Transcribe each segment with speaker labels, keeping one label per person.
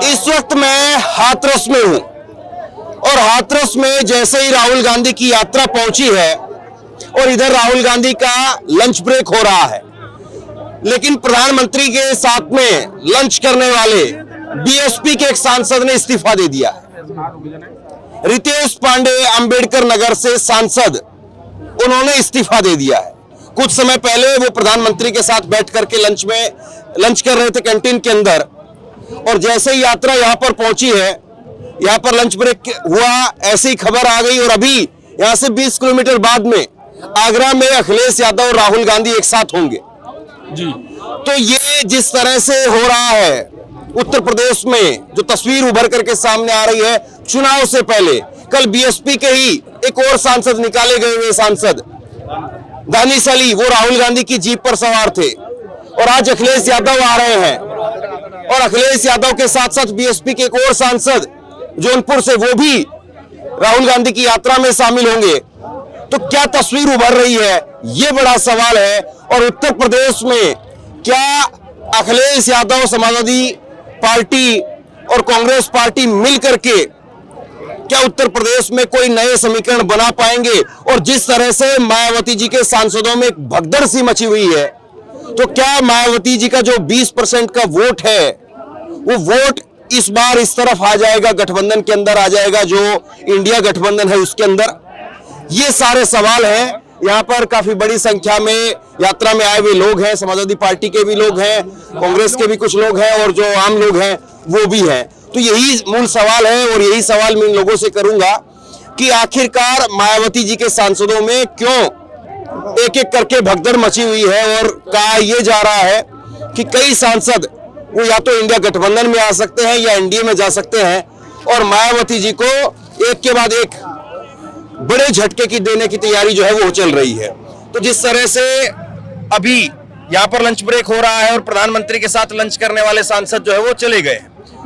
Speaker 1: इस वक्त मैं हाथरस में हूं और हाथरस में जैसे ही राहुल गांधी की यात्रा पहुंची है और इधर राहुल गांधी का लंच ब्रेक हो रहा है, लेकिन प्रधानमंत्री के साथ में लंच करने वाले बीएसपी के एक सांसद ने इस्तीफा दे दिया है। रितेश पांडे अंबेडकर नगर से सांसद, उन्होंने इस्तीफा दे दिया है। कुछ समय पहले वो प्रधानमंत्री के साथ बैठ करके लंच कर रहे थे कैंटीन के अंदर, और जैसे ही यात्रा यहां पर पहुंची है, यहां पर लंच ब्रेक हुआ, ऐसी खबर आ गई और अभी यहां से 20 किलोमीटर बाद में आगरा में अखिलेश यादव और राहुल गांधी एक साथ होंगे जी। तो ये जिस तरह से हो रहा है उत्तर प्रदेश में, जो तस्वीर उभर करके सामने आ रही है चुनाव से पहले, कल बीएसपी के ही एक और सांसद निकाले गए हुए सांसद दानिश अली, वो राहुल गांधी की जीप पर सवार थे, और आज अखिलेश यादव आ रहे हैं, और अखिलेश यादव के साथ साथ बीएसपी के एक और सांसद जौनपुर से, वो भी राहुल गांधी की यात्रा में शामिल होंगे। तो क्या तस्वीर उभर रही है, ये बड़ा सवाल है। और उत्तर प्रदेश में क्या अखिलेश यादव, समाजवादी पार्टी और कांग्रेस पार्टी मिलकर के क्या उत्तर प्रदेश में कोई नए समीकरण बना पाएंगे? और जिस तरह से मायावती जी के सांसदों में एक भगदड़ सी मची हुई है, तो क्या मायावती जी का जो 20% का वोट है, वो वोट इस बार इस तरफ आ जाएगा, गठबंधन के अंदर आ जाएगा, जो इंडिया गठबंधन है उसके अंदर? ये सारे सवाल हैं। यहाँ पर काफी बड़ी संख्या में यात्रा में आए हुए लोग हैं, समाजवादी पार्टी के भी लोग हैं, कांग्रेस के भी कुछ लोग हैं, और जो आम लोग हैं वो भी हैं। तो यही मूल सवाल है, और यही सवाल मैं इन लोगों से करूंगा कि आखिरकार मायावती जी के सांसदों में क्यों एक एक करके भगदड़ मची हुई है, और कहा यह जा रहा है कि कई सांसद वो या तो इंडिया गठबंधन में आ सकते हैं या एनडीए में जा सकते हैं, और मायावती जी को एक के बाद एक बड़े झटके की देने की तैयारी जो है वो चल रही है। तो जिस तरह से अभी यहाँ पर लंच ब्रेक हो रहा है और प्रधानमंत्री के साथ लंच करने वाले सांसद जो है वो चले गए,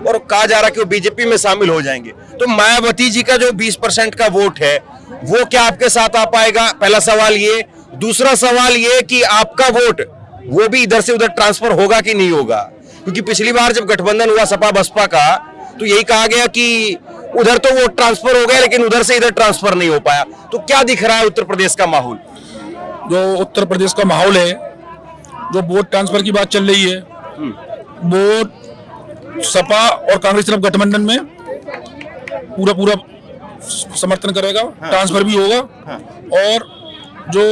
Speaker 1: और कहा जा रहा है कि वो बीजेपी में शामिल हो जाएंगे, तो मायावती जी का जो 20% का वोट है वो क्या आपके साथ आ पाएगा? पहला सवाल ये। दूसरा सवाल ये कि आपका वोट वो भी इधर से उधर ट्रांसफर होगा कि नहीं होगा? क्योंकि पिछली बार जब गठबंधन हुआ सपा बसपा का, तो यही कहा गया कि उधर तो वोट ट्रांसफर हो गया, लेकिन उधर से इधर ट्रांसफर नहीं हो पाया। तो क्या दिख रहा है उत्तर प्रदेश का माहौल?
Speaker 2: जो उत्तर प्रदेश का माहौल है, जो वोट ट्रांसफर की बात चल रही है, वो सपा और कांग्रेस तरफ गठबंधन में पूरा समर्थन करेगा, ट्रांसफर भी होगा। और जो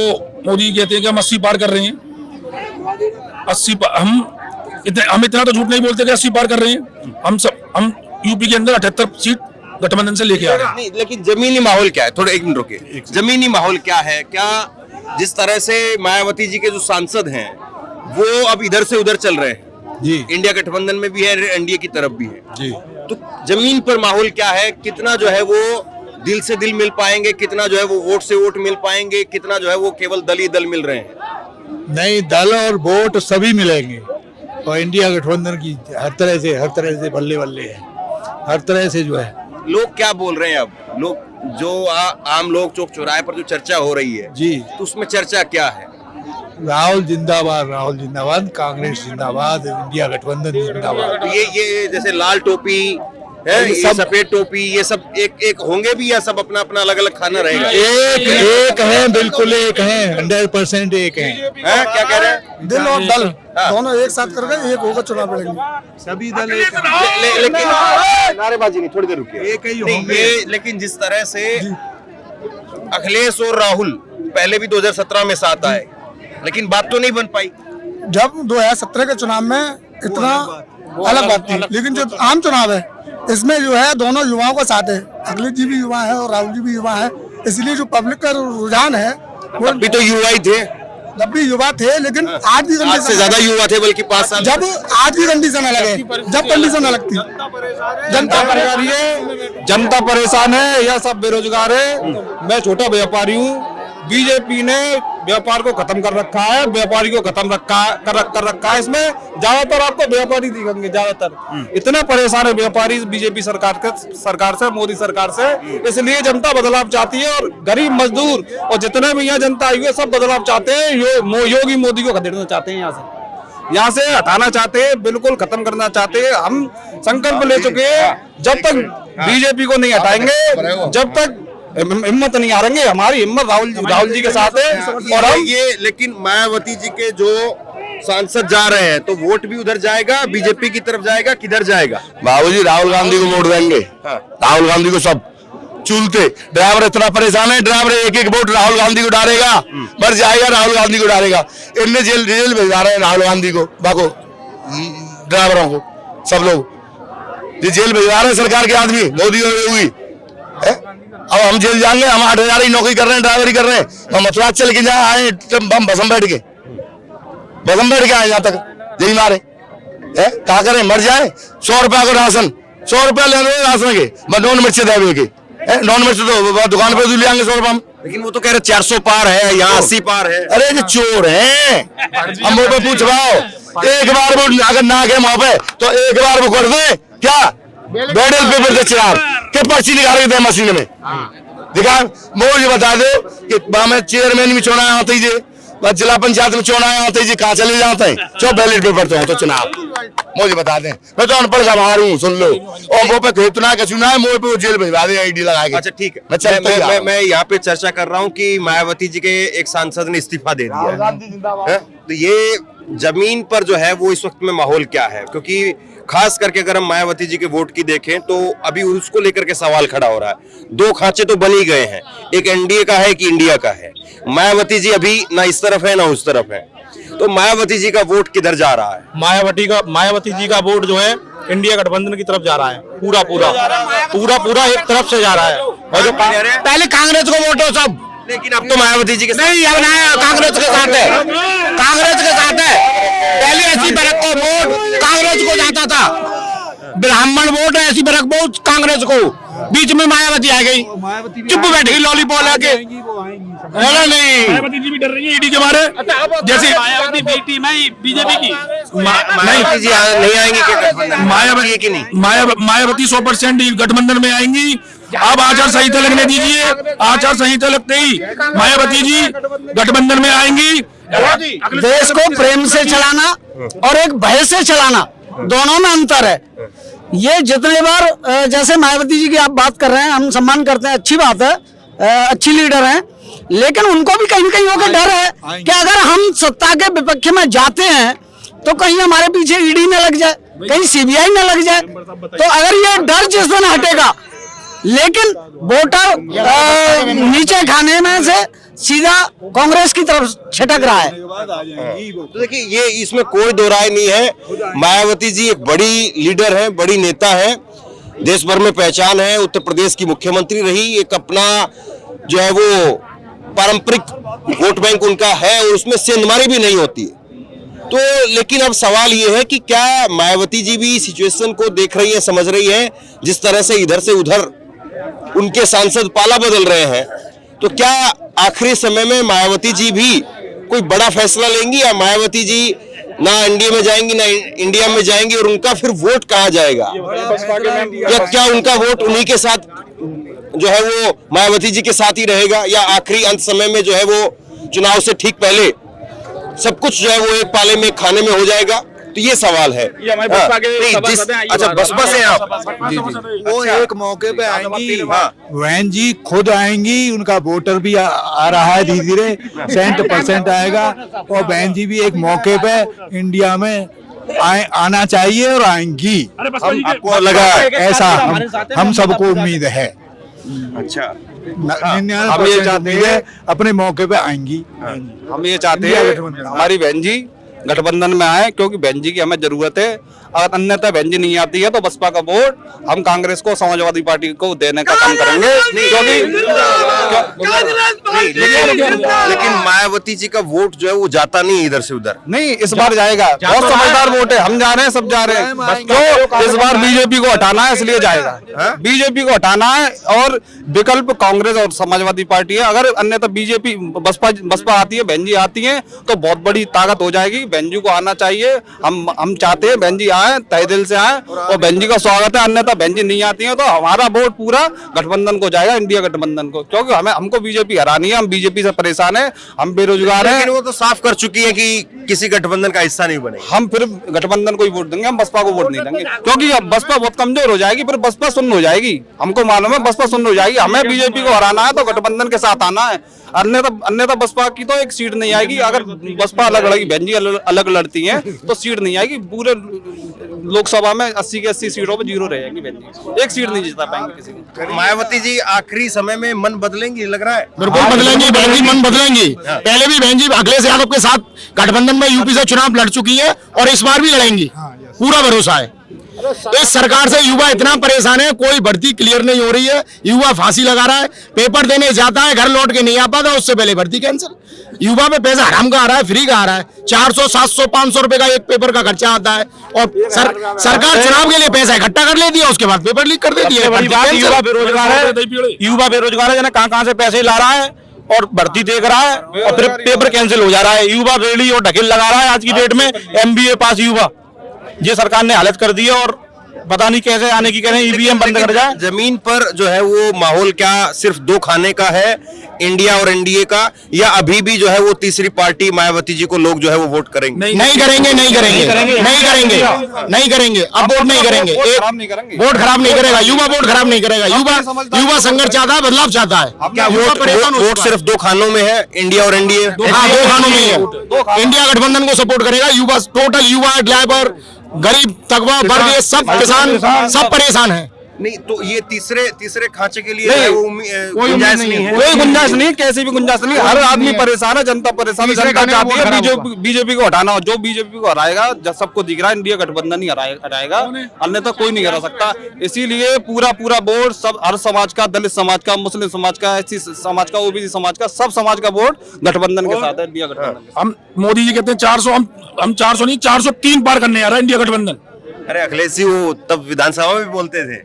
Speaker 2: मोदी कहते हैं कि हम 80 पार कर रहे हैं, 80 हम इतना तो झूठ नहीं बोलते कि 80 पार कर रहे हैं। हम यूपी के अंदर 78 सीट गठबंधन से लेके आ रहे हैं।
Speaker 1: नहीं, लेकिन जमीनी माहौल क्या है? थोड़ा एक मिनट रुकिए। जमीनी माहौल क्या है? क्या जिस तरह से मायावती जी के जो सांसद हैं वो अब इधर से उधर चल रहे हैं
Speaker 2: जी,
Speaker 1: इंडिया गठबंधन में भी है, एनडीए की तरफ भी है
Speaker 2: जी,
Speaker 1: तो जमीन पर माहौल क्या है? कितना जो है वो दिल से दिल मिल पाएंगे, कितना जो है वो वोट से वोट मिल पाएंगे, कितना जो है वो केवल दल ही दल मिल रहे हैं?
Speaker 3: नहीं, दल और वोट सभी मिलेंगे, और इंडिया गठबंधन की हर तरह से बल्ले बल्ले है, हर तरह से जो है।
Speaker 1: लोग क्या बोल रहे हैं अब? लोग जो आम लोग चौक चौराहे पर जो चर्चा हो रही है
Speaker 3: जी,
Speaker 1: तो उसमें चर्चा क्या है?
Speaker 3: राहुल जिंदाबाद, कांग्रेस जिंदाबाद, इंडिया गठबंधन जिंदाबाद।
Speaker 1: तो ये जैसे लाल टोपी है, ये सफेद टोपी, ये सब एक होंगे भी, या सब अपना अपना अलग अलग खाना रहेगा?
Speaker 3: एक है, बिल्कुल एक है, 100% एक है।
Speaker 1: क्या कह रहे हैं?
Speaker 4: दिल और दल दोनों एक साथ करके एक होकर चुनाव लड़ेंगे।
Speaker 3: सभी दल एक
Speaker 1: लेकिन नारेबाजी नहीं, थोड़ी देर रुकिए।
Speaker 3: एक ही
Speaker 1: नहीं,
Speaker 3: होंगे।
Speaker 1: ये लेकिन जिस तरह से अखिलेश और राहुल पहले भी 2017 में साथ आए, लेकिन बात तो नहीं बन पाई।
Speaker 4: जब 2017 के चुनाव में इतना अलग बात थी, लेकिन जो आम चुनाव है इसमें जो है दोनों युवाओं का साथ है। अखिलेश जी भी युवा है और राहुल जी भी युवा है, इसलिए जो पब्लिक का रुझान है वो
Speaker 1: अभी तो युवा ही थे,
Speaker 4: जब भी युवा थे, लेकिन आज भी
Speaker 1: आज से ज्यादा युवा थे, बल्कि 5 साल।
Speaker 4: जब आज भी कंडीशन अलग है, जब कंडीशन अलग थी।
Speaker 2: जनता परेशान है या सब बेरोजगार है। मैं छोटा व्यापारी हूँ, बीजेपी ने व्यापार को खत्म कर रखा है, व्यापारी को खत्म कर रखा है। इसमें ज्यादातर आपको व्यापारी दिखेंगे, ज्यादातर इतने परेशान है व्यापारी बीजेपी सरकार से, मोदी सरकार से। इसलिए जनता बदलाव चाहती है, और गरीब मजदूर और जितने भी यहाँ जनता आई हुई है सब बदलाव चाहते हैं। योगी मोदी को खदेड़ना चाहते हैं, यहाँ से हटाना चाहते हैं, बिल्कुल खत्म करना चाहते हैं। हम संकल्प ले चुके हैं, जब तक बीजेपी को नहीं हटाएंगे, जब तक हिम्मत नहीं हारेंगे। हमारी हिम्मत राहुल जी के साथ है। और हम
Speaker 1: लेकिन मायावती जी के जो सांसद जा रहे हैं तो वोट भी उधर जाएगा, बीजेपी की तरफ जाएगा, किधर जाएगा?
Speaker 5: बाबूजी राहुल गांधी को वोट देंगे। राहुल गांधी को सब चूलते, ड्राइवर इतना परेशान है, ड्राइवर एक एक वोट राहुल गांधी को डालेगा, मर जाएगा राहुल गांधी को डालेगा। इनने जेल भेजा रहे हैं राहुल गांधी को, बाको ड्राइवरों को, सब लोग जेल भेजा रहे हैं सरकार के आदमी, मोदी हुई। अब हम जेल जाएंगे, हम 8,000 की नौकरी कर रहे हैं, ड्राइवरी कर रहे हैं, हम मथुरा चल के जहाँ आए हम बसम बैठ के आए यहाँ तक, यही मारे क्या करें, मर जाए। 100 रुपया को राशन, 100 रुपया ले रहे राशन के, नॉन मिर्च दे के, नॉन मिर्च तो दुकान पे ले आएंगे 100 रुपया।
Speaker 1: लेकिन वो तो कह रहे 400 पार है, यहाँ 80 पार है।
Speaker 5: अरे ये चोर हैं, हम मुँह पे पूछवाओ, एक बार वो अगर ना गए वहां पे तो एक बार वो कर दे क्या बैडल पेपर दे चुनाव के पर्ची निकाल के मशीन में दिखा। मुझे बता दो कि में चेयरमैन भी चुनाव आते ही, जिला पंचायत में चुनाव आते ही, कहाँ चले जाते हैं, जो बैलेट पेपर तो चुनाव मुझे बता दें। मैं तो अनपढ़ समार हूँ, सुन लो। और वो पे खेतना का चुनाव मुझे पे वो जेल भिजवा दे आईडी लगा के।
Speaker 1: अच्छा ठीक है, मैं यहाँ पे चर्चा कर रहा हूँ कि मायावती जी के एक सांसद ने इस्तीफा दे दिया है, तो ये जमीन पर जो है वो इस वक्त में माहौल क्या है? क्योंकि खास करके अगर हम मायावती जी के वोट की देखें तो अभी उसको लेकर के सवाल खड़ा हो रहा है। 2 खांचे तो बन ही गए हैं, एक एनडीए का है, एक इंडिया का है। मायावती जी अभी ना इस तरफ है ना उस तरफ है, तो मायावती जी का वोट किधर जा रहा है?
Speaker 2: मायावती जी का वोट जो है इंडिया गठबंधन की तरफ जा रहा है, पूरा एक तरफ से जा रहा है। और जो
Speaker 5: पहले कांग्रेस को वोट हो सब,
Speaker 1: लेकिन अब तो मायावती जी के
Speaker 5: नहीं अब ना कांग्रेस के साथ है, कांग्रेस के साथ है। पहले ऐसी बरक को वोट कांग्रेस को जाता था, ब्राह्मण वोट ऐसी बरक वोट कांग्रेस को, बीच में मायावती आ गई, चुप बैठ गई लॉलीपॉप लाके। नहीं
Speaker 2: मायावती जी भी डर रही है ईडी के बारे, जैसे
Speaker 6: मायावती बेटी में बीजेपी की
Speaker 1: मायावती जी नहीं आएंगी क्या?
Speaker 2: मायावती
Speaker 1: की नहीं,
Speaker 2: मायावती 100% गठबंधन में आएंगी। अब आचार संहिता लगने दीजिए, आचार संहिता लगते ही मायावती जी गठबंधन में आएंगी।
Speaker 4: देश को प्रेम से चलाना और एक भय से चलाना, दोनों में अंतर है। ये जितने बार जैसे मायावती जी की आप बात कर रहे हैं, हम सम्मान करते हैं, अच्छी बात है, अच्छी लीडर हैं, लेकिन उनको भी कहीं न कहीं होकर डर है कि अगर हम सत्ता के विपक्ष में जाते हैं तो कहीं हमारे पीछे ईडी न लग जाए, कहीं सीबीआई न लग जाए। तो अगर ये डर जिस दिन हटेगा, लेकिन वोटर नीचे खाने में से सीधा कांग्रेस की तरफ छिटक रहा है।
Speaker 1: तो देखिए ये इसमें कोई दो राय नहीं है, मायावती जी एक बड़ी लीडर है, बड़ी नेता है, देश भर में पहचान है, उत्तर प्रदेश की मुख्यमंत्री रही, एक अपना जो है वो पारंपरिक वोट बैंक उनका है और उसमें सेंधमारी भी नहीं होती है। तो लेकिन अब सवाल ये है कि क्या मायावती जी भी सिचुएशन को देख रही है, समझ रही है, जिस तरह से इधर से उधर उनके सांसद पाला बदल रहे हैं, तो क्या आखिरी समय में मायावती जी भी कोई बड़ा फैसला लेंगी, या मायावती जी ना एनडीए में जाएंगी ना इंडिया में जाएंगी, और उनका फिर वोट कहाँ जाएगा, या क्या उनका वोट उन्हीं के साथ जो है वो मायावती जी के साथ ही रहेगा, या आखिरी अंत समय में जो है वो चुनाव से ठीक पहले सब कुछ जो है वो एक पाले में खाने में हो जाएगा? तो ये सवाल है। अच्छा बसपा से आप
Speaker 3: जी वो एक मौके पे आएंगी, वैन जी खुद आएंगी, उनका वोटर भी आ रहा है धीरे धीरे 100% आएगा, और बहन जी भी एक मौके पे इंडिया में आना चाहिए और आएंगी।
Speaker 1: आपको लगा
Speaker 3: ऐसा हम सबको उम्मीद है।
Speaker 1: अच्छा
Speaker 3: 99% है अपने मौके पे आएंगी।
Speaker 2: हम ये चाहते हैं हमारी बहन जी गठबंधन में आए, क्योंकि बहन जी की हमें जरूरत है। अगर अन्यथा बहन जी नहीं आती है तो बसपा का वोट हम कांग्रेस को, समाजवादी पार्टी को देने का काम करेंगे,
Speaker 1: लेकिन मायावती जी का वोट जो है वो जाता नहीं इधर से उधर।
Speaker 2: नहीं, इस बार जाएगा, बहुत समझदार वोट है, हम जा रहे हैं, सब जा रहे हैं, तो इस बार बीजेपी को हटाना है, इसलिए जाएगा। बीजेपी को हटाना है और विकल्प कांग्रेस और समाजवादी पार्टी है। अगर अन्यथा बीजेपी बसपा आती है, बहन जी आती है, तो बहुत बड़ी ताकत हो जाएगी। बहन जी को आना चाहिए। हम चाहते हैं बहन जी आए, तहे दिल से आए और बहन जी का स्वागत है। अन्यथा बहन जी नहीं आती है तो हमारा वोट पूरा गठबंधन को जाएगा, इंडिया गठबंधन को, क्योंकि हमको बीजेपी हरानी है। हम बीजेपी से परेशान है, हम बेरोजगार हैं।
Speaker 1: लेकिन वो तो साफ कर चुकी है कि किसी गठबंधन का हिस्सा नहीं बनेगी।
Speaker 2: हम फिर गठबंधन को ही वोट देंगे, हम बसपा को वोट नहीं देंगे, क्योंकि अब बसपा बहुत कमजोर हो जाएगी, फिर बसपा सुन्न हो जाएगी। हमको मालूम है बसपा सुन्न हो जाएगी। हमें बीजेपी को हराना है तो गठबंधन के साथ आना है, अन्यथा बसपा की तो एक सीट नहीं आएगी। अगर बसपा अलग लड़ेगी, बहन जी अलग लड़ती हैं तो सीट नहीं आएगी। पूरे लोकसभा में 80 की 80 सीटों पे 0 रहेगी बहन जी, एक सीट नहीं जिता पाएंगे किसी को।
Speaker 1: मायावती जी आखिरी समय में मन बदलेंगी, लग रहा है।
Speaker 5: बिल्कुल बदलेंगी बहन जी, मन बदलेंगी। पहले भी बहन जी अखिलेश यादव के साथ गठबंधन में यूपी से चुनाव लड़ चुकी है और इस बार भी लड़ेंगी, पूरा भरोसा है। इस सरकार से युवा इतना परेशान है, कोई भर्ती क्लियर नहीं हो रही है, युवा फांसी लगा रहा है, पेपर देने जाता है घर लौट के नहीं आ पाता, उससे पहले भर्ती कैंसिल। युवा पे पैसा हराम का आ रहा है, फ्री का आ रहा है। 400 700 500 रुपए का एक पेपर का खर्चा आता है और सरकार चुनाव के लिए पैसा इकट्ठा कर लेती है, उसके बाद पेपर लीक कर देती है।
Speaker 2: युवा बेरोजगार है, युवा बेरोजगार है, कहाँ से पैसे ला रहा है और भर्ती देख रहा है और फिर पेपर कैंसिल हो जा रहा है। युवा बेड़ी और ढकेल लगा रहा है। आज की डेट में MBA पास युवा ये सरकार ने हालत कर दी है और पता नहीं कैसे आने की कह रहे हैं, ईवीएम बंद कर जाए।
Speaker 1: जमीन पर जो है वो माहौल क्या सिर्फ दो खाने का है, इंडिया और एनडीए का, या अभी भी जो है वो तीसरी पार्टी मायावती जी को लोग जो है वो वोट करेंगे?
Speaker 5: नहीं करेंगे, नहीं करेंगे, नहीं करेंगे, नहीं करेंगे, अब वोट नहीं करेंगे। वोट खराब नहीं करेगा युवा, वोट खराब नहीं करेगा युवा। संघर्ष चाहता है, बदलाव चाहता है।
Speaker 1: क्या वोट सिर्फ दो खानों में है, इंडिया और एनडीए?
Speaker 5: हाँ, दो खानों में है। इंडिया गठबंधन को सपोर्ट करेगा युवा, टोटल युवा, लेबर, गरीब तबका वर्ग, ये सब किसान सब परेशान है।
Speaker 1: नहीं तो ये तीसरे खांचे के लिए कोई गुंजाइश नहीं है,
Speaker 2: कोई गुंजाइश नहीं, कैसी भी गुंजाइश नहीं। हर आदमी परेशान है, जनता परेशान है, जनता चाहती है बीजेपी को हटाना। जो बीजेपी को हराएगा, जब सबको दिख रहा है इंडिया गठबंधन ही हराएगा, अन्यथा कोई नहीं हरा सकता। इसीलिए पूरा बोर्ड, सब हर समाज का, दलित समाज का, मुस्लिम समाज का, SC समाज का, OBC समाज का, सब समाज का वोट गठबंधन के साथ है, इंडिया गठबंधन।
Speaker 7: हम मोदी जी कहते हैं 400, हम 400 नहीं 403 पार करने आ रहा है इंडिया गठबंधन।
Speaker 1: अरे अखिलेश जी वो तब विधानसभा में बोलते थे,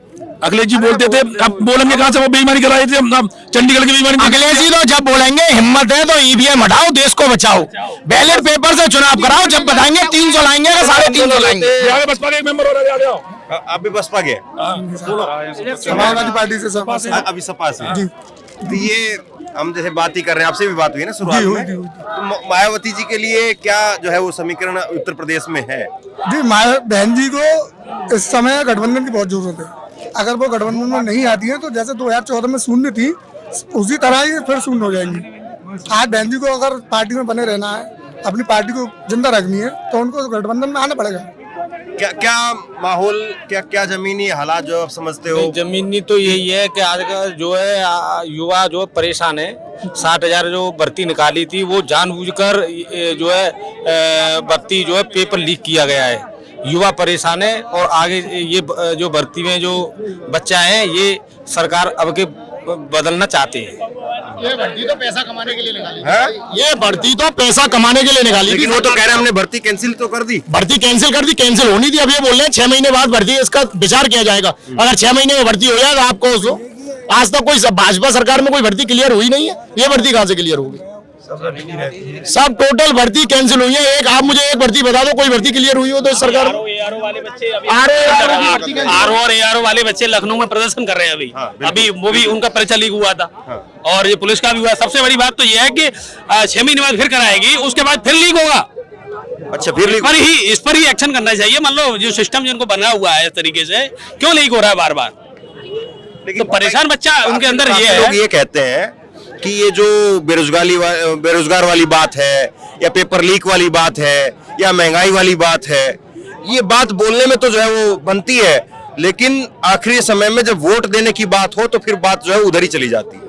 Speaker 7: अखिलेश जी बोलते थे, अब बोलेंगे कहां से? वो बेईमानी कराई थी हम चंडीगढ़ की बेईमानी।
Speaker 5: अखिलेश जी तो जब बोलेंगे हिम्मत है तो ईवीएम हटाओ, देश को बचाओ, बैलेट पेपर से चुनाव कराओ। जब बताएंगे 300 लाएंगे, 350 लाएंगे।
Speaker 7: बसपा का एक मेंबर हो रहा है,
Speaker 1: आप भी बसपा गए?
Speaker 4: समाजवादी पार्टी से
Speaker 1: अभी सपा से। तो ये हम जैसे बात ही कर रहे हैं, आपसे भी बात हुई ना शुरुआत में, तो मायावती जी के लिए क्या जो है वो समीकरण उत्तर प्रदेश में है?
Speaker 4: जी, बहन जी को इस समय गठबंधन की बहुत जरूरत है। अगर वो गठबंधन में नहीं आती है तो जैसे 2014 में शून्य थी, उसी तरह ही फिर शून्य हो जाएंगी। आज बहन जी को अगर पार्टी में बने रहना है, अपनी पार्टी को जिंदा रखनी है, तो उनको गठबंधन में आना पड़ेगा।
Speaker 1: क्या माहौल, क्या जमीनी हालात जो आप समझते हो?
Speaker 8: जमीनी तो यही है कि आज का जो है युवा जो परेशान है। 60,000 जो भर्ती निकाली थी वो जानबूझकर जो है भर्ती जो है पेपर लीक किया गया है। युवा परेशान है और आगे ये जो भर्ती में जो बच्चा है ये सरकार अब के बदलना चाहते हैं।
Speaker 5: ये भर्ती तो पैसा कमाने के लिए निकाली थी। ये भर्ती तो पैसा कमाने के लिए निकाली,
Speaker 1: लेकिन वो तो कह रहे हैं हमने भर्ती कैंसिल तो कर दी।
Speaker 5: भर्ती कैंसिल कर दी, कैंसिल होनी थी। अब ये बोल रहे हैं 6 महीने बाद भर्ती, इसका विचार किया जाएगा। अगर 6 महीने में भर्ती हो जाएगा, आपको उसको आज तक कोई भाजपा सरकार में कोई भर्ती क्लियर हुई नहीं है, ये भर्ती कहाँ से क्लियर होगी? सब टोटल भर्ती कैंसिल हुई है। एक आप मुझे एक भर्ती बता दो, कोई भर्ती क्लियर हुई हो तो इस सरकार में?
Speaker 6: ARO वाले बच्चे RO और ARO वाले बच्चे लखनऊ में प्रदर्शन कर रहे हैं अभी वो भी उनका पर्चा लीक हुआ था और ये पुलिस का भी हुआ। सबसे बड़ी बात तो ये है कि 6 महीने बाद फिर कराएगी, उसके बाद फिर लीक होगा।
Speaker 1: अच्छा, फिर
Speaker 6: इस पर ही एक्शन करना चाहिए। मान लो जो सिस्टम जिनको बना हुआ है इस तरीके से, क्यों लीक हो रहा है बार बार? तो परेशान बच्चा उनके अंदर ये है।
Speaker 1: लोग ये कहते हैं कि ये जो बेरोजगार वाली बात है, या पेपर लीक वाली बात है, या महंगाई वाली बात है, ये बात बोलने में तो जो है वो बनती है, लेकिन आखिरी समय में जब वोट देने की बात हो तो फिर बात जो है उधर ही चली जाती है।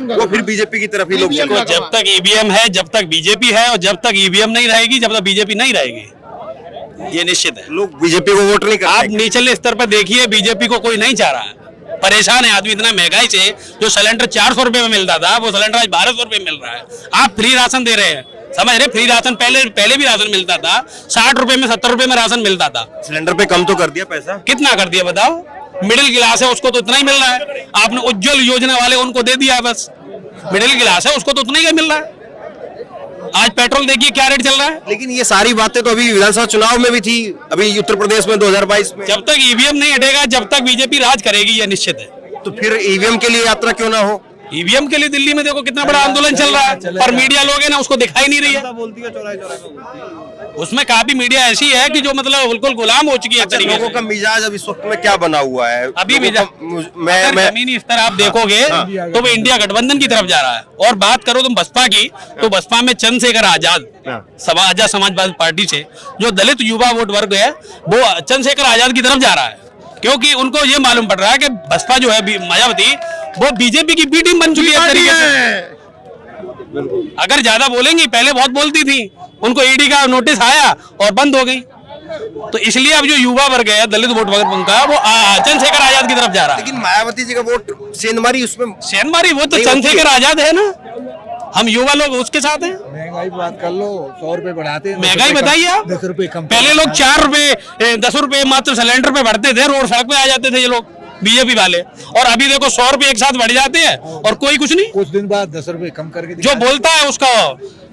Speaker 1: वो फिर बीजेपी की तरफ ही लोग चलते हैं।
Speaker 6: जब तक ईवीएम है, जब तक बीजेपी है, और जब तक ईवीएम नहीं रहेगी, जब तक बीजेपी नहीं रहेगी, ये निश्चित है।
Speaker 1: लोग बीजेपी को वोट नहीं करते।
Speaker 6: आप निचले स्तर पर देखिए, बीजेपी को कोई नहीं चाह रहा है। परेशान है आदमी इतना महंगाई से। जो सिलेंडर 400 रुपए में मिलता था, वो सिलेंडर आज 1200 रुपए मिल रहा है। आप फ्री राशन दे रहे हैं, समझ रहे? फ्री राशन पहले भी राशन मिलता था, 60 रुपए में 70 रुपए में राशन मिलता था।
Speaker 1: सिलेंडर पे कम तो कर दिया पैसा।
Speaker 6: कितना कर दिया बताओ? मिडिल क्लास है उसको तो इतना ही मिल रहा है। आपने उज्ज्वल योजना वाले उनको दे दिया, बस मिडिल क्लास है उसको तो उतना ही मिल रहा है। आज पेट्रोल देखिए क्या रेट चल रहा है।
Speaker 1: लेकिन ये सारी बातें तो अभी विधानसभा चुनाव में भी थी, अभी उत्तर प्रदेश में 2022 में।
Speaker 6: जब तक ईवीएम नहीं हटेगा, जब तक बीजेपी राज करेगी, ये निश्चित है।
Speaker 1: तो फिर ईवीएम के लिए यात्रा क्यों ना हो?
Speaker 6: ईवीएम के लिए दिल्ली में देखो कितना बड़ा आंदोलन चल रहा है, पर मीडिया लोग है ना उसको दिखाई नहीं रही है। उसमें काफी मीडिया ऐसी है कि जो मतलब बिल्कुल गुलाम हो चुकी है।
Speaker 1: लोगों का मिजाज अब इस वक्त में क्या बना हुआ है?
Speaker 6: अभी मिजाज मैं जमीनी स्तर आप देखोगे तो वो इंडिया गठबंधन की तरफ जा रहा है। और बात करो तुम बसपा की, तो बसपा में चंद्रशेखर आजाद आजाद समाजवादी पार्टी से जो दलित युवा वोट वर्ग है वो चंद्रशेखर आजाद की तरफ जा रहा है, क्योंकि उनको ये मालूम पड़ रहा है कि बसपा जो है मायावती वो बीजेपी की बी टीम बन चुकी है तरीके से। अगर ज्यादा बोलेंगी, पहले बहुत बोलती थी, उनको ईडी का नोटिस आया और बंद हो गई। तो इसलिए अब जो युवा वर्ग है, दलित वोट वर्ग उनका, वो चंद्रशेखर आजाद की तरफ जा रहा है।
Speaker 1: लेकिन मायावती जी का वोट सेंधमारी, उसमें
Speaker 6: सेंधमारी वो तो चंद्रशेखर आजाद है ना, हम युवा लोग उसके साथ हैं।
Speaker 3: महंगाई बात कर लो, 100 रुपए बढ़ाते हैं,
Speaker 6: महंगाई बताइए आप।
Speaker 3: 10 रुपए कम।
Speaker 6: पहले लोग 4 रुपए 10 रुपए मात्र सिलेंडर पे भरते थे, रोड सड़क पे आ जाते थे ये लोग बीजेपी वाले, और अभी देखो 100 रुपए एक साथ बढ़ जाते हैं और कोई कुछ नहीं।
Speaker 3: कुछ दिन बाद 10 रुपए कम करके
Speaker 6: जो बोलता है उसका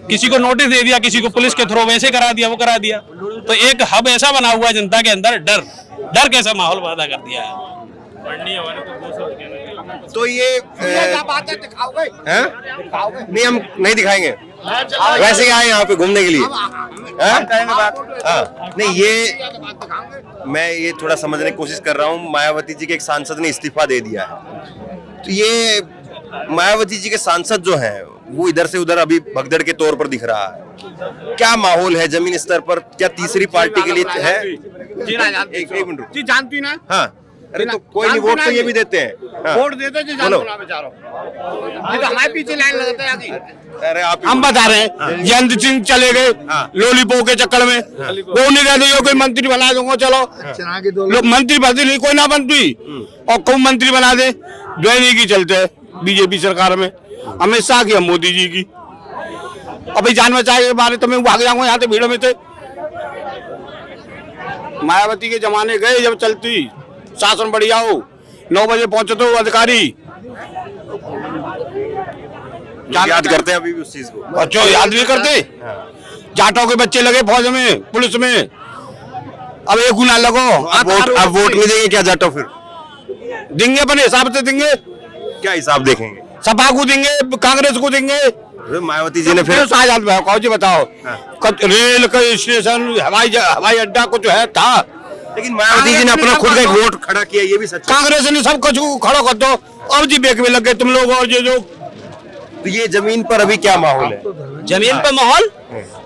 Speaker 6: किसी को नोटिस दे दिया, किसी को पुलिस के थ्रू वैसे करा दिया, वो करा दिया। तो एक हब ऐसा बना हुआ है जनता के अंदर, डर कैसा माहौल पैदा कर दिया है।
Speaker 1: तो ये नहीं, हम नहीं दिखाएंगे, वैसे ही आए यहाँ पे घूमने के लिए। नहीं, ये मैं ये थोड़ा समझने की कोशिश कर रहा हूँ। मायावती जी के एक सांसद ने इस्तीफा दे दिया है, तो ये मायावती जी के सांसद जो हैं वो इधर से उधर अभी भगदड़ के तौर पर दिख रहा है। क्या माहौल है जमीन स्तर पर? क्या तीसरी पार्टी के लिए है? एक मिनट रुको।
Speaker 9: जी जानती ना।
Speaker 1: हाँ, अरे तो कोई नहीं, वोट तो ये भी देते हैं। हाँ।
Speaker 9: वोट देते जी,
Speaker 1: बोलो।
Speaker 9: ये तो हमारे पीछे लाइन लगाते हैं आगे।
Speaker 1: अरे आप
Speaker 5: हम बता रहे हैं, जयंत सिंह चले गए लॉलीपॉप के चक्कर में, वो नहीं रहते, कोई मंत्री बना दूंगा, चलो लोग मंत्री बनते नहीं, कोई ना बनती और कौन मंत्री बना दे, द्वैनी की चलते है बीजेपी सरकार में, अमित शाह की, हम मोदी जी की। अभी जान बचाए के बारे तो मैं भाग जाऊंगा यहाँ से भीड़ में थे। मायावती के जमाने गए जब चलती शासन बढ़िया हो, 9 बजे पहुंचे तो अधिकारी
Speaker 1: याद करते हैं अभी भी उस चीज को।
Speaker 5: अच्छा, याद नहीं करते? जाटों के बच्चे लगे फौज में, पुलिस में, अब एक गुना लगो।
Speaker 1: अब वोट नहीं देंगे क्या जाटो? फिर
Speaker 5: देंगे, अपने हिसाब से देंगे।
Speaker 1: क्या हिसाब देखेंगे?
Speaker 5: सपा को देंगे, कांग्रेस को देंगे।
Speaker 1: मायावती जी ने फिर
Speaker 5: जी बताओ, रेल का स्टेशन, हवाई अड्डा कुछ है था,
Speaker 1: लेकिन मायावती जी ने अपना खुद का एक वोट खड़ा किया, ये भी सच है।
Speaker 5: कांग्रेस ने सब कुछ खड़ा कर दो, अब जी बेक में लग गए तुम लोग और जो।
Speaker 1: तो ये जमीन पर अभी क्या माहौल है?
Speaker 10: जमीन पर माहौल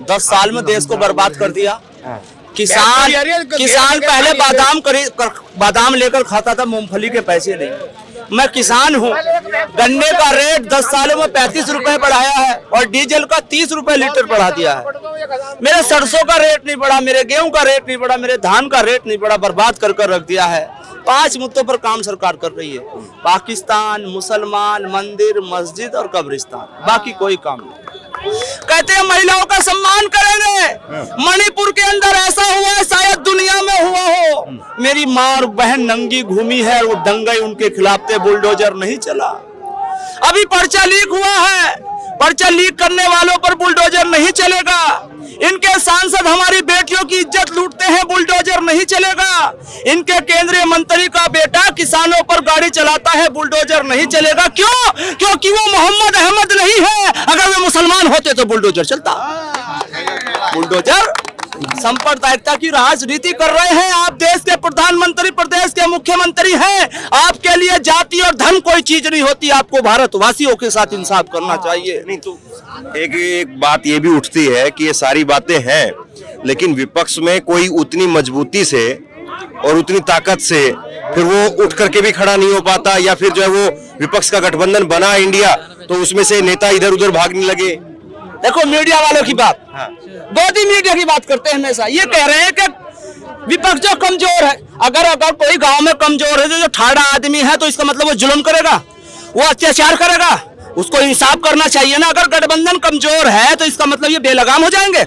Speaker 10: 10 साल में देश को बर्बाद कर दिया। किसान पहले बादाम लेकर खाता था, मूंगफली के पैसे नहीं। मैं किसान हूँ, गन्ने का रेट 10 सालों में 35 रुपए बढ़ाया है और डीजल का 30 रुपए लीटर बढ़ा दिया है। मेरे सरसों का रेट नहीं बढ़ा, मेरे गेहूं का रेट नहीं बढ़ा, मेरे धान का रेट नहीं बढ़ा, बर्बाद कर रख दिया है। 5 मुद्दों पर काम सरकार कर रही है, पाकिस्तान, मुसलमान, मंदिर, मस्जिद और कब्रिस्तान, बाकी कोई काम नहीं। कहते हैं महिलाओं का सम्मान करेंगे। मणिपुर के अंदर ऐसा हुआ है शायद दुनिया में हुआ हो। मेरी माँ और बहन नंगी घूमी है, वो दंगई उनके खिलाफ थे, बुलडोजर नहीं चला। अभी पर्चा लीक हुआ है, पर्चा लीक करने वालों पर बुलडोजर नहीं चलेगा। इनके सांसद हमारी बेटियों की इज्जत लूटते हैं, बुलडोजर नहीं चलेगा। इनके केंद्रीय मंत्री का बेटा किसानों पर गाड़ी चलाता है, बुलडोजर नहीं चलेगा। क्यों? क्योंकि वो मोहम्मद अहमद नहीं है। अगर वे मुसलमान होते तो बुलडोजर चलता। बुलडोजर सांप्रदायिकता की राजनीति कर रहे हैं आप। देश के प्रधानमंत्री, प्रदेश के मुख्यमंत्री हैं। आपके लिए जाति और धर्म कोई चीज नहीं होती। आपको भारतवासियों के साथ इंसाफ करना चाहिए।
Speaker 1: नहीं तो एक बात ये भी उठती है कि ये सारी बातें हैं, लेकिन विपक्ष में कोई उतनी मजबूती से और उतनी ताकत से फिर वो उठ करके भी खड़ा नहीं हो पाता, या फिर जो है वो विपक्ष का गठबंधन बना इंडिया तो उसमें से नेता इधर उधर भागने लगे।
Speaker 10: देखो मीडिया वालों की बात, मोदी मीडिया की बात करते हैं हमेशा। ये कह रहे हैं कि विपक्ष जो कमजोर है, अगर कोई गांव में कमजोर है, जो ठाड़ा आदमी है, तो इसका मतलब वो जुल्म करेगा, वो अत्याचार करेगा, उसको इंसाफ करना चाहिए ना। अगर गठबंधन कमजोर है तो इसका मतलब ये बेलगाम हो जाएंगे,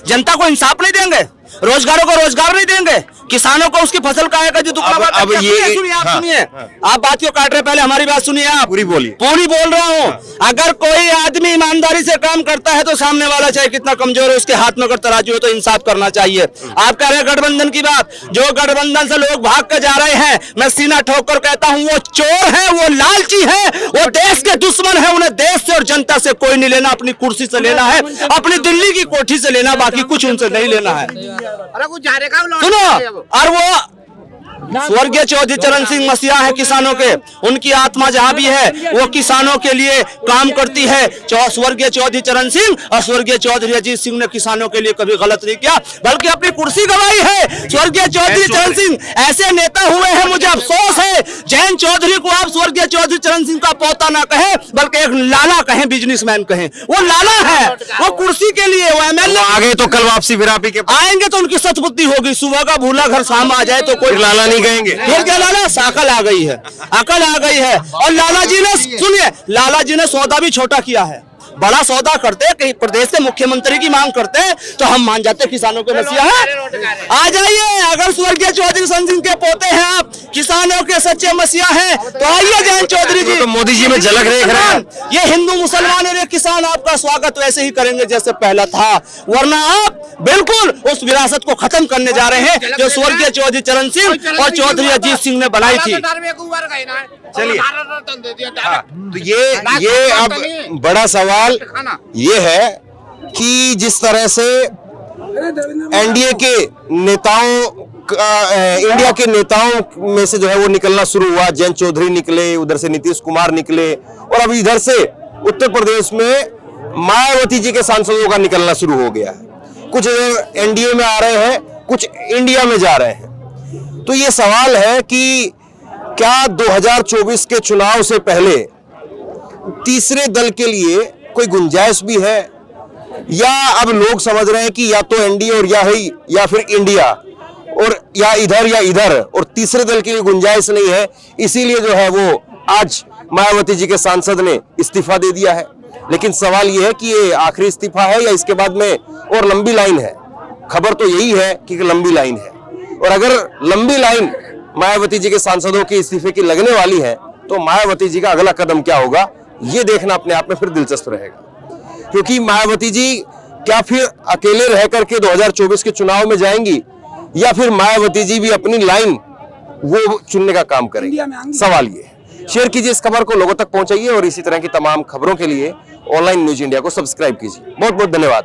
Speaker 10: जनता को इंसाफ नहीं देंगे। रोजगारों को रोजगार नहीं देंगे, किसानों को उसकी फसल का आएगा जो दुकान।
Speaker 1: अब ये
Speaker 10: सुनिए, आप सुनिए, आप बात क्यों काट रहे, पहले हमारी बात सुनिए। आप
Speaker 1: पूरी बोलिए।
Speaker 10: पूरी बोल रहा हूँ। अगर कोई आदमी ईमानदारी से काम करता है तो सामने वाला चाहे कितना कमजोर है, उसके हाथ में अगर तराजू हो तो इंसाफ करना चाहिए। आप कह रहे हैं गठबंधन की बात, जो गठबंधन से लोग भाग कर जा रहे हैं, मैं सीना ठोक कर कहता हूँ वो चोर है, वो लालची है, वो देश के दुश्मन है। उन्हें देश से और जनता से कोई नहीं लेना, अपनी कुर्सी से लेना है, अपनी दिल्ली की कोठी से लेना, बाकी कुछ उनसे नहीं लेना है।
Speaker 9: अरे कुछ जा रहेगा
Speaker 10: सुनो, और वो स्वर्गीय चौधरी चरण सिंह मसीहा है किसानों के, उनकी आत्मा जहां भी है वो किसानों के लिए काम करती है। स्वर्गीय चौधरी चरण सिंह और स्वर्गीय चौधरी अजीत सिंह ने किसानों के लिए कभी गलत नहीं किया, बल्कि अपनी कुर्सी गंवाई है। स्वर्गीय चौधरी चरण सिंह ऐसे नेता हुए हैं, मुझे अफसोस है जयंत चौधरी को आप स्वर्गीय चौधरी चरण सिंह का पोता ना कहें, बल्कि एक लाला कहें, बिजनेसमैन कहें। वो लाला है, वो कुर्सी के लिए, वो एमएलए
Speaker 1: आगे तो कल वापसी फिर आप ही के
Speaker 10: आएंगे तो उनकी सतबुद्धि होगी। सुबह का भूला घर शाम आ जाए तो कोई
Speaker 1: लाला नहीं कहेंगे।
Speaker 10: फिर क्या लाला, अकल आ गई है, अकल आ गई है। और लाला जी ने, सुनिए, लाला जी ने सौदा भी छोटा किया है। बड़ा सौदा करते, कहीं प्रदेश से मुख्यमंत्री की मांग करते तो हम मान जाते किसानों के मसीहा है। आ जाइए, अगर स्वर्गीय चौधरी चरण सिंह के पोते हैं आप, किसानों के सच्चे मसीहा हैं, तो आइए जयंत चौधरी जी।
Speaker 1: तो मोदी जी में झलक देख रहे हैं।
Speaker 10: ये हिंदू मुसलमान और ये किसान आपका स्वागत वैसे ही करेंगे जैसे पहला था, वरना आप बिल्कुल उस विरासत को खत्म करने जा रहे हैं जो स्वर्गीय चौधरी चरण सिंह और चौधरी अजीत सिंह ने बनाई थी।
Speaker 1: चलिए, तो ये अब बड़ा सवाल ये है कि जिस तरह से एनडीए के नेताओं इंडिया के नेताओं में से जो है वो निकलना शुरू हुआ, जयंत चौधरी निकले, उधर से नीतीश कुमार निकले, और अब इधर से उत्तर प्रदेश में मायावती जी के सांसदों का निकलना शुरू हो गया है। कुछ एनडीए में आ रहे हैं, कुछ इंडिया में जा रहे हैं। तो ये सवाल है कि क्या 2024 के चुनाव से पहले तीसरे दल के लिए कोई गुंजाइश भी है, या अब लोग समझ रहे हैं कि या तो एनडीए और या फिर इंडिया, और या इधर, और तीसरे दल की गुंजाइश नहीं है, इसीलिए जो है वो आज मायावती जी के सांसद ने इस्तीफा दे दिया है। लेकिन सवाल ये है कि ये आखिरी इस्तीफा है या इसके बाद में और लंबी लाइन है। खबर तो यही है कि लंबी लाइन है, और अगर लंबी लाइन मायावती जी के सांसदों के इस्तीफे की लगने वाली है तो मायावती जी का अगला कदम क्या होगा, ये देखना अपने आप में फिर दिलचस्प रहेगा। क्योंकि मायावती जी क्या फिर अकेले रह करके 2024 के चुनाव में जाएंगी, या फिर मायावती जी भी अपनी लाइन वो चुनने का काम करेंगे, सवाल ये है। शेयर कीजिए इस खबर को, लोगों तक पहुंचाइए, और इसी तरह की तमाम खबरों के लिए ऑनलाइन न्यूज इंडिया को सब्सक्राइब कीजिए। बहुत बहुत धन्यवाद।